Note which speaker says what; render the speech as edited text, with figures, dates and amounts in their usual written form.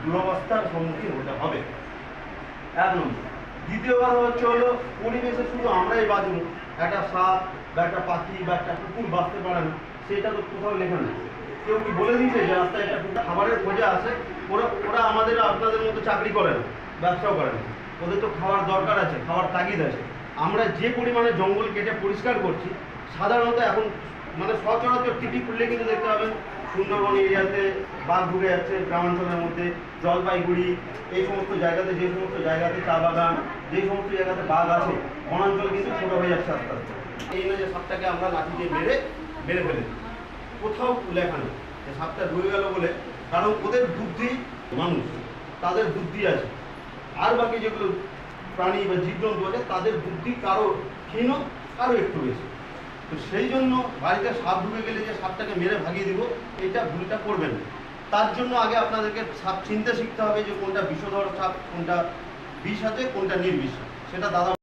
Speaker 1: দুরবস্থার সম্মুখীন হতে হবে। এক নম্বর। দ্বিতীয় কথা হচ্ছে হলো পরিবেশে শুধু আমরাই বাঁচব, একটা সাপ বা একটা পাখি বা একটা কুকুর বাঁচতে পারে না সেটা তো কোথাও লেখা নেই। কেউ কি বলে দিয়েছে যে রাস্তায় একটা কুকুর খাবারের খোঁজে আসে? ওরা আমাদের আপনাদের মতো চাকরি করে না, ব্যবসাও করে না, ওদের তো খাওয়ার দরকার আছে, খাওয়ার তাগিদ আছে। আমরা যে পরিমাণে জঙ্গল কেটে পরিষ্কার করছি, সাধারণত এখন মানে সচরাচর টিভি খুললে কিন্তু দেখতে পাবেন সুন্দরবন এরিয়াতে বাঘ ঢুকে যাচ্ছে, গ্রামাঞ্চলের মধ্যে জলপাইগুড়ি এই সমস্ত জায়গাতে, যে সমস্ত জায়গাতে চা বাগান, যে সমস্ত জায়গাতে বাঘ আছে, বনাঞ্চল কিন্তু ছোটো হয়ে যাচ্ছে আস্তে আস্তে। এই না যে সাপটাকে আমরা লাঠি দিয়ে মেরে ফেলেছি, কোথাও লেখা নেই যে সাপটা রয়ে গেল বলে, কারণ ওদের বুদ্ধি, মানুষ তাদের বুদ্ধি আছে, আর বাকি যেগুলো প্রাণী বা জীবজন্তু আছে তাদের বুদ্ধি কারো ক্ষীণ, কারো একটু বেশি। তো সেই জন্য বাড়িতে সাপ ঢুকে গেলে যে সাপটাকে মেরে ভাগিয়ে দিব, এটা ভুলটা করবেন না। তার জন্য আগে আপনাদেরকে সাপ চিনতে শিখতে হবে যে কোনটা বিষধর সাপ, কোনটা বিষ আছে, কোনটা নির্বিষ, সেটা দাদা